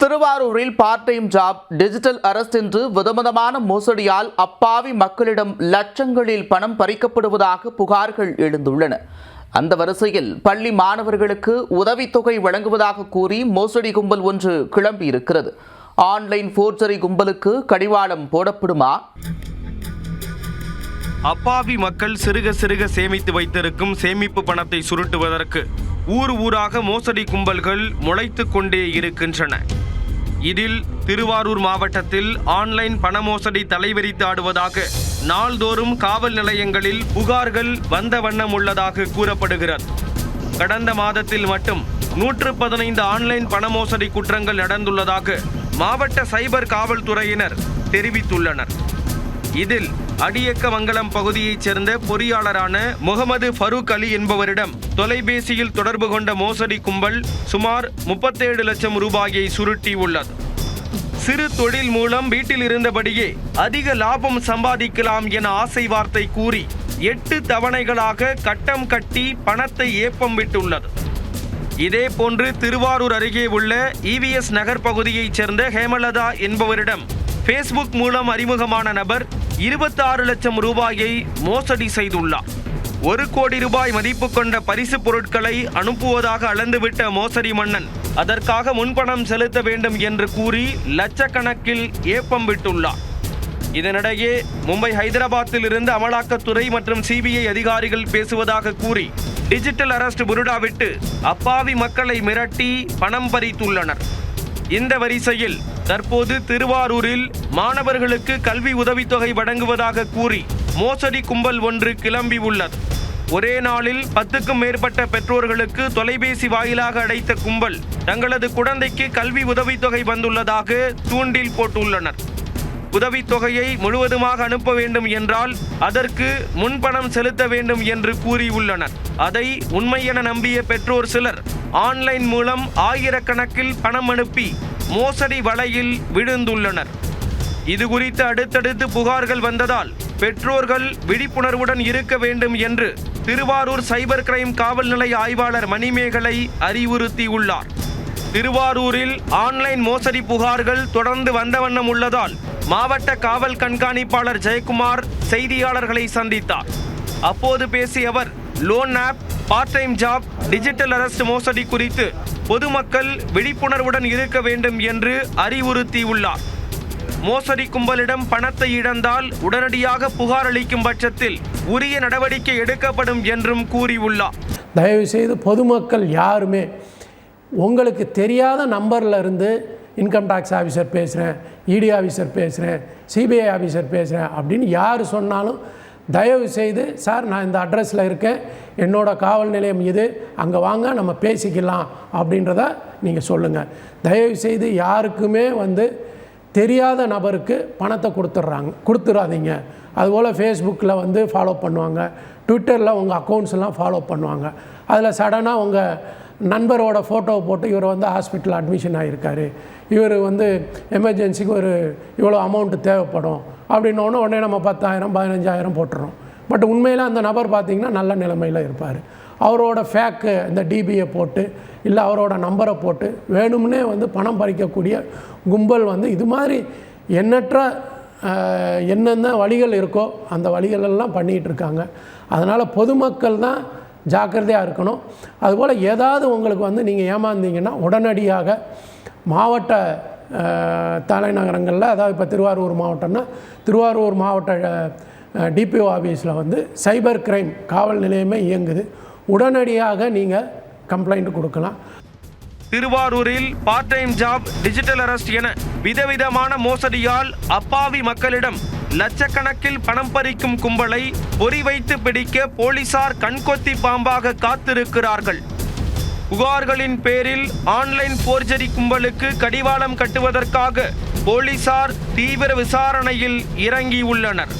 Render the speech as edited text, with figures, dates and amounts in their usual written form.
திருவாரூரில் part time job digital arrest என்று விதவிதமான மோசடியால் அப்பாவி மக்களிடம் லட்சங்களில் பணம் பறிக்கப்படுவதாக புகார்கள் எழுந்துள்ளன. அந்த வரிசையில் பள்ளி மாணவர்களுக்கு உதவித்தொகை வழங்குவதாக கூறி மோசடி கும்பல் ஒன்று கிளம்பியிருக்கிறது. ஆன்லைன் ஃபோர்ஜரி கும்பலுக்கு கடிவாளம் போடப்படுமா? அப்பாவி மக்கள் சிறுக சிறுக சேமித்து வைத்திருக்கும் சேமிப்பு பணத்தை சுருட்டுவதற்கு ஊராக மோசடி கும்பல்கள் முளைத்து கொண்டே இருக்கின்றன. இதில் திருவாரூர் மாவட்டத்தில் ஆன்லைன் பண மோசடி தலைவிரித்து ஆடுவதாக நாள்தோறும் காவல் நிலையங்களில் புகார்கள் வந்த வண்ணம் உள்ளதாக கூறப்படுகிறது. கடந்த மாதத்தில் மட்டும் 115 ஆன்லைன் பண மோசடி குற்றங்கள் நடந்துள்ளதாக மாவட்ட சைபர் காவல்துறையினர் தெரிவித்துள்ளனர். இதில் அடியக்கமங்கலம் பகுதியைச் சேர்ந்த பொறியாளரான முகமது ஃபரூக் அலி என்பவரிடம் தொலைபேசியில் தொடர்பு கொண்ட மோசடி கும்பல் சுமார் 37 லட்சம் ரூபாயை சுருட்டியுள்ளது. சிறு தொழில் மூலம் வீட்டில் இருந்தபடியே அதிக லாபம் சம்பாதிக்கலாம் என ஆசை வார்த்தை கூறி 8 தவணைகளாக கட்டம் கட்டி பணத்தை ஏப்பம் விட்டுள்ளது. இதேபோன்று திருவாரூர் அருகே உள்ள EVS நகர் பகுதியைச் சேர்ந்த ஹேமலதா என்பவரிடம் ஃபேஸ்புக் மூலம் அறிமுகமான நபர் 26 லட்சம் ரூபாயை மோசடி செய்துள்ளார். 1 கோடி ரூபாய் மதிப்பு கொண்ட பரிசு பொருட்களை அனுப்புவதாக அளந்துவிட்ட மோசடி மன்னன் அதற்காக முன்பணம் செலுத்த வேண்டும் என்று கூறி லட்சக்கணக்கில் ஏப்பம் விட்டுள்ளார். இதனிடையே மும்பை ஹைதராபாத்தில் இருந்து அமலாக்கத்துறை மற்றும் CBI அதிகாரிகள் பேசுவதாக கூறி டிஜிட்டல் அரெஸ்ட் புருடாவிட்டு அப்பாவி மக்களை மிரட்டி பணம் பறித்துள்ளனர். இந்த வரிசையில் தற்போது திருவாரூரில் மாணவர்களுக்கு கல்வி உதவித்தொகை வழங்குவதாக கூறி மோசடி கும்பல் ஒன்று கிளம்பி உள்ளது. ஒரே நாளில் 10க்கும் மேற்பட்ட பெற்றோர்களுக்கு தொலைபேசி வாயிலாக அழைத்த கும்பல் தங்களது குழந்தைக்கு கல்வி உதவித்தொகை வந்துள்ளதாக தூண்டில் போட்டுள்ளனர். உதவித்தொகையை முழுவதுமாக அனுப்ப வேண்டும் என்றால் அதற்கு முன்பணம் செலுத்த வேண்டும் என்று கூறியுள்ளனர். அதை உண்மை என நம்பிய பெற்றோர் சிலர் ஆன்லைன் மூலம் ஆயிரக்கணக்கில் பணம் அனுப்பி மோசடி வலையில் விழுந்துள்ளனர். இது குறித்து அடுத்தடுத்து புகார்கள் வந்ததால் பெற்றோர்கள் விழிப்புணர்வுடன் இருக்க வேண்டும் என்று திருவாரூர் சைபர் கிரைம் காவல் நிலைய ஆய்வாளர் மணிமேகலை அறிவுறுத்தியுள்ளார். திருவாரூரில் ஆன்லைன் மோசடி புகார்கள் தொடர்ந்து வந்த வண்ணம் உள்ளதால் மாவட்ட காவல் கண்காணிப்பாளர் ஜெயக்குமார் செய்தியாளர்களை சந்தித்தார். அப்போது பேசிய அவர் loan app, part time job, digital arrest மோசடி குறித்து பொதுமக்கள் விழிப்புணர்வுடன் இருக்க வேண்டும் என்று அறிவுறுத்தியுள்ளார். மோசடி கும்பலிடம் பணத்தை இழந்தால் உடனடியாக புகார் அளிக்கும் பட்சத்தில் உரிய நடவடிக்கை எடுக்கப்படும் என்றும் கூறியுள்ளார். தயவு செய்து பொதுமக்கள் யாருமே உங்களுக்கு தெரியாத நம்பரில் இருந்து இன்கம் டேக்ஸ் ஆஃபீஸர் பேசுகிறேன், ED ஆஃபீஸர் பேசுகிறேன், CBI ஆஃபீஸர் பேசுகிறேன் அப்படின்னு யார் சொன்னாலும் தயவு செய்து சார் நான் இந்த அட்ரஸில் இருக்கேன், என்னோடய காவல் நிலையம் இது, அங்கே வாங்க நம்ம பேசிக்கலாம் அப்படின்றத நீங்கள் சொல்லுங்கள். தயவு செய்து யாருக்குமே தெரியாத நபருக்கு பணத்தை கொடுத்துடாதீங்க. அதுபோல் ஃபேஸ்புக்கில் ஃபாலோ பண்ணுவாங்க, ட்விட்டரில் உங்கள் அக்கௌண்ட்ஸ்லாம் ஃபாலோ பண்ணுவாங்க. அதில் சடனாக உங்கள் நண்பரோட ஃபோட்டோவை போட்டு இவர் ஹாஸ்பிட்டலில் அட்மிஷன் ஆகியிருக்காரு, இவர் எமர்ஜென்சிக்கு இவ்வளோ அமௌண்ட்டு தேவைப்படும் அப்படின்னோடனே உடனே நம்ம 10,000 15,000 போட்டுறோம். பட் உண்மையில் அந்த நபர் பார்த்திங்கன்னா நல்ல நிலைமையில் இருப்பார். அவரோட ஃபேக்கு இந்த DBயை போட்டு இல்லை அவரோட நம்பரை போட்டு வேணும்னே பணம் பறிக்கக்கூடிய கும்பல் இது மாதிரி எண்ணற்ற என்னென்ன வழிகள் இருக்கோ அந்த வழிகளெல்லாம் பண்ணிகிட்டு இருக்காங்க. அதனால் பொதுமக்கள் தான் ஜாக்கிரதையாக இருக்கணும். அதுபோல் ஏதாவது உங்களுக்கு நீங்கள் ஏமாந்தீங்கன்னா உடனடியாக மாவட்ட தலைநகரங்களில், அதாவது இப்போ திருவாரூர் மாவட்டம்னா திருவாரூர் மாவட்ட DPO ஆஃபீஸில் சைபர் கிரைம் காவல் நிலையமே இயங்குது. உடனடியாக நீங்கள் கம்ப்ளைண்ட் கொடுக்கலாம். திருவாரூரில் part time job, digital arrest என விதவிதமான மோசடியால் அப்பாவி மக்களிடம் லட்சக்கணக்கில் பணம் பறிக்கும் கும்பலை பொறி வைத்து பிடிக்க போலீசார் கண்கொத்தி பாம்பாக காத்திருக்கிறார்கள். புகார்களின் பேரில் ஆன்லைன் ஃபோர்ஜரி கும்பலுக்கு கடிவாளம் கட்டுவதற்காக போலீசார் தீவிர விசாரணையில் இறங்கியுள்ளனர்.